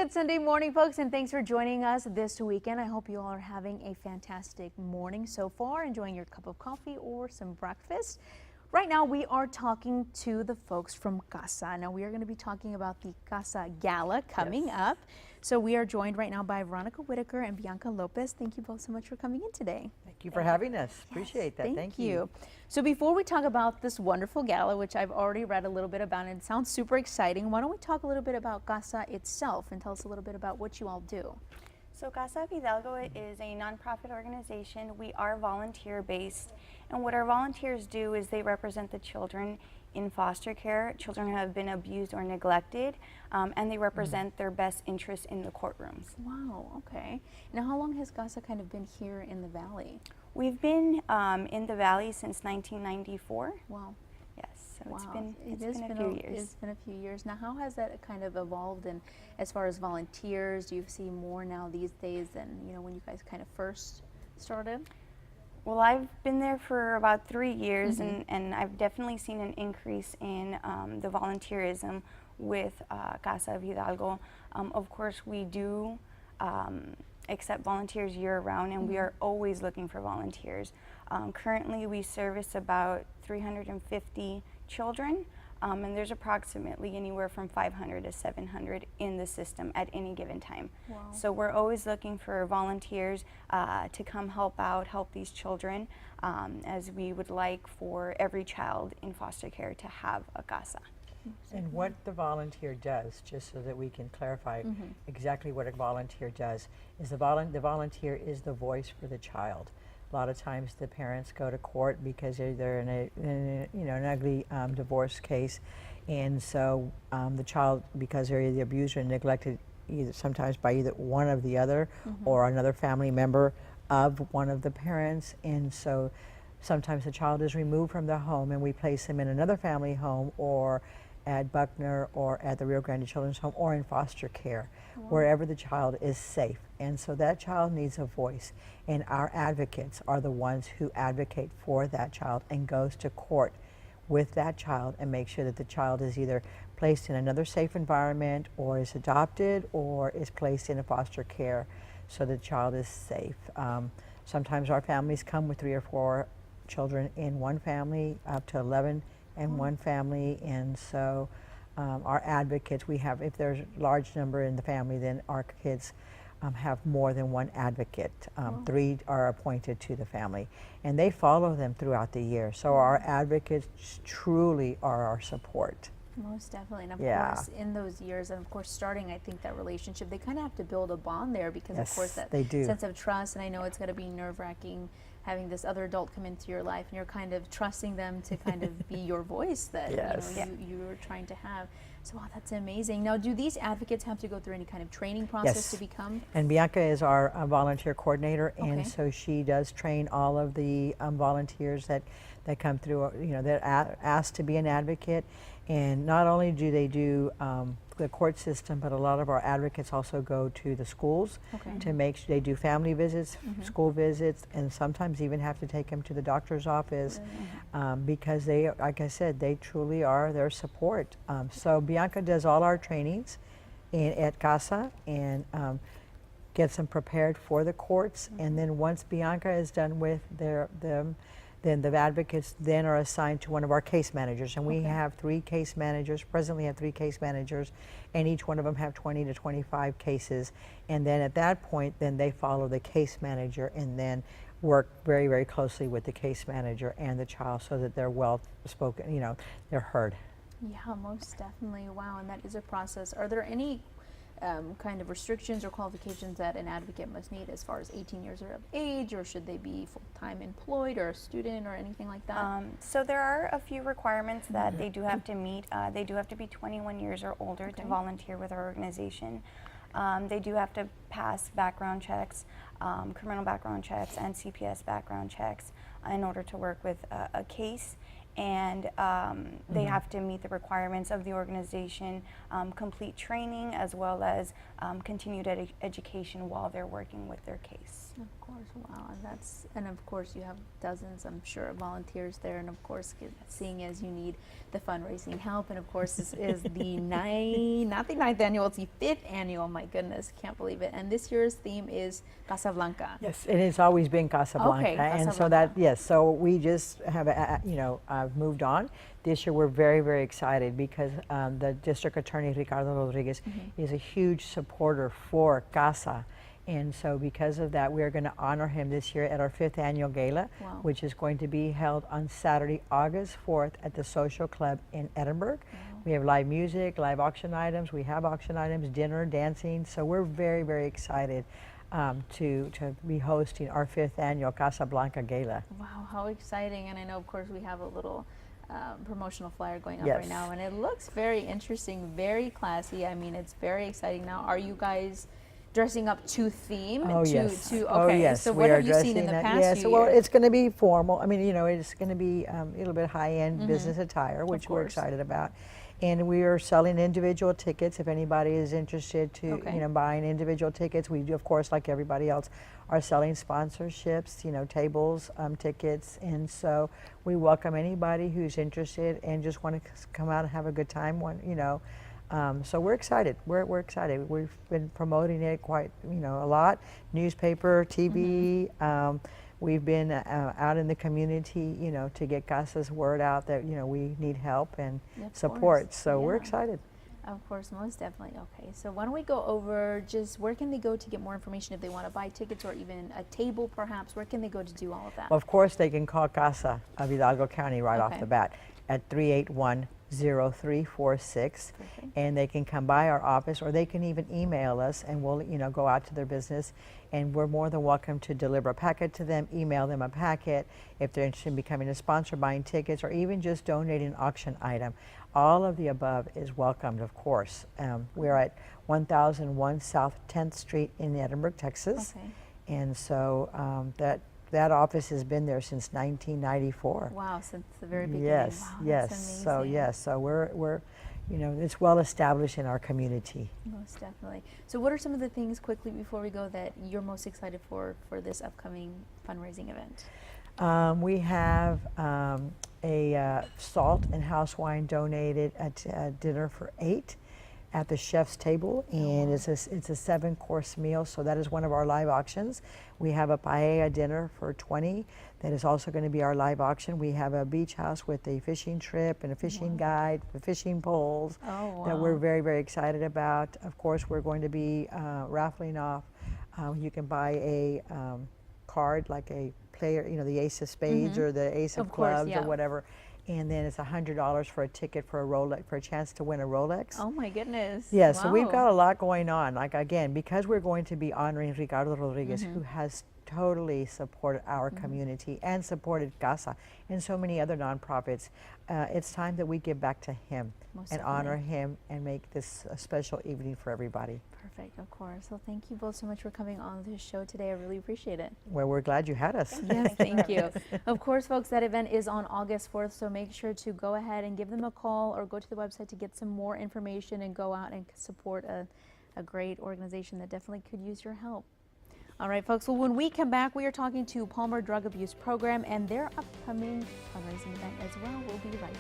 Good Sunday morning, folks, and thanks for joining us this weekend. I hope you all are having a fantastic morning so far, enjoying your cup of coffee or some breakfast. Right now, we are talking to the folks from CASA. Now, we are going to be talking about the CASA Gala coming up. So we are joined right now by Veronica Whittaker and Bianca Lopez. Thank you both so much for coming in today. Thank you for having us. Yes, appreciate that. Thank you. So before we talk about this wonderful gala, which I've already read a little bit about, and it sounds super exciting, why don't we talk a little bit about CASA itself and tell us a little bit about what you all do. So CASA Hidalgo is a nonprofit organization. We are volunteer-based, and what our volunteers do is they represent the children in foster care, children who have been abused or neglected, and they represent their best interests in the courtrooms. Wow, okay. Now, how long has CASA kind of been here in the Valley? We've been in the Valley since 1994. Wow. Yes, so Wow. it's been a few years. It's been a few years. Now, how has that kind of evolved? And as far as volunteers, do you see more now these days than, you know, when you guys kind of first started? Well, I've been there for about 3 years, and I've definitely seen an increase in the volunteerism with CASA Hidalgo. Of course, we do accept volunteers year-round, and we are always looking for volunteers. Currently, we service about 350 children, and there's approximately anywhere from 500 to 700 in the system at any given time. Wow. So we're always looking for volunteers to come help out, help these children, as we would like for every child in foster care to have a CASA. And what the volunteer does, just so that we can clarify exactly what a volunteer does, is the volunteer is the voice for the child. A lot of times the parents go to court because they're in an ugly divorce case, and so the child, because they're either abused or neglected, sometimes by either one of the other or another family member of one of the parents, and so sometimes the child is removed from the home and we place them in another family home or at Buckner or at the Rio Grande Children's Home or in foster care, wherever the child is safe. And so that child needs a voice, and our advocates are the ones who advocate for that child and goes to court with that child and make sure that the child is either placed in another safe environment or is adopted or is placed in a foster care so the child is safe. Sometimes our families come with 3 or 4 children in one family, up to 11 in one family, and so our advocates, we have, if there's a large number in the family, then our kids have more than one advocate. 3 are appointed to the family, and they follow them throughout the year. So our advocates truly are our support. Most definitely, and of course, in those years, and of course, starting, I think that relationship, they kind of have to build a bond there because, of course, that sense of trust. And I know it's going to be nerve-wracking having this other adult come into your life, and you're kind of trusting them to kind of be your voice that you're trying to have. So, wow, that's amazing. Now, do these advocates have to go through any kind of training process to become? And Bianca is our volunteer coordinator, and so she does train all of the volunteers that come through, that are asked to be an advocate. And not only do they do the court system, but a lot of our advocates also go to the schools to make sure they do family visits, school visits, and sometimes even have to take them to the doctor's office because they, like I said, they truly are their support. So Bianca does all our trainings at CASA and gets them prepared for the courts. And then once Bianca is done with them, then the advocates then are assigned to one of our case managers, and we have 3 case managers, presently have 3 case managers, and each one of them have 20 to 25 cases. And then at that point, then they follow the case manager and then work very, very closely with the case manager and the child so that they're well spoken, they're heard. Yeah, most definitely. Wow, and that is a process. Are there any kind of restrictions or qualifications that an advocate must need as far as 18 years of age, or should they be full-time employed or a student or anything like that? So there are a few requirements that they do have to meet. They do have to be 21 years or older to volunteer with our organization. They do have to pass background checks, criminal background checks and CPS background checks in order to work with a case. and they have to meet the requirements of the organization, complete training, as well as continued education while they're working with their case. Of course, wow, and of course you have dozens, I'm sure, of volunteers there, and of course, seeing as you need the fundraising help, and of course this is the not the 9th annual, it's the 5th annual, my goodness, can't believe it, and this year's theme is Casa Blanca. Yes, it has always been Casa Blanca, okay, Casa and so Blanca. so we just have, moved on. This year we're very, very excited because the District Attorney Ricardo Rodriguez is a huge supporter for Casa. And so because of that, we are going to honor him this year at our 5th annual gala, which is going to be held on Saturday, August 4th at the Social Club in Edinburg. We have live music, live auction items, we have auction items, dinner, dancing. So we're very, very excited to be hosting our 5th annual Casa Blanca Gala. Wow, how exciting. And I know, of course, we have a little promotional flyer going up right now, and it looks very interesting, very classy. I mean, it's very exciting. Now, are you guys dressing up to theme? Yes. Okay, yes. so what have you seen in the past few well, years? it's going to be formal. I mean, it's going to be a little bit high-end business attire, which we're excited about. And we are selling individual tickets if anybody is interested to, buying individual tickets. We do, of course, like everybody else, are selling sponsorships, tables, tickets. And so we welcome anybody who's interested and just want to come out and have a good time. So we're excited. We're excited. We've been promoting it quite, a lot. Newspaper, TV. We've been out in the community, to get Casa's word out that, we need help and support. So we're excited. Of course, most definitely. Okay, so why don't we go over just where can they go to get more information if they want to buy tickets or even a table perhaps? Where can they go to do all of that? Well, of course, they can call CASA of Hidalgo County right off the bat at 381-0346, and they can come by our office, or they can even email us, and we'll go out to their business, and we're more than welcome to deliver a packet to them, email them a packet if they're interested in becoming a sponsor, buying tickets, or even just donating an auction item. All of the above is welcomed, of course. We're at 1001 South 10th Street in Edinburg, Texas, and so that office has been there since 1994. Wow, since the very beginning. Yes, wow, yes. So we're it's well established in our community. Most definitely. So what are some of the things, quickly before we go, that you're most excited for this upcoming fundraising event? We have a salt and house wine donated at dinner for 8 at the chef's table, and it's a 7-course meal, so that is one of our live auctions. We have a paella dinner for 20 that is also going to be our live auction. We have a beach house with a fishing trip and a fishing guide, the fishing poles that we're very, very excited about. Of course, we're going to be raffling off. You can buy a card like a player, the ace of spades or the ace of clubs or whatever. And then it's $100 for a ticket for a Rolex, for a chance to win a Rolex. Oh my goodness. Yeah, so we've got a lot going on. Like, again, because we're going to be honoring Ricardo Rodriguez, who has totally supported our community and supported CASA and so many other nonprofits. It's time that we give back to him and honor him and make this a special evening for everybody. Perfect, of course. Well, thank you both so much for coming on this show today. I really appreciate it. Well, we're glad you had us. Yes, thank you. Of course, folks, that event is on August 4th, so make sure to go ahead and give them a call or go to the website to get some more information and go out and support a great organization that definitely could use your help. All right, folks, well, when we come back, we are talking to Palmer Drug Abuse Program and their upcoming fundraising event as well. We'll be right back.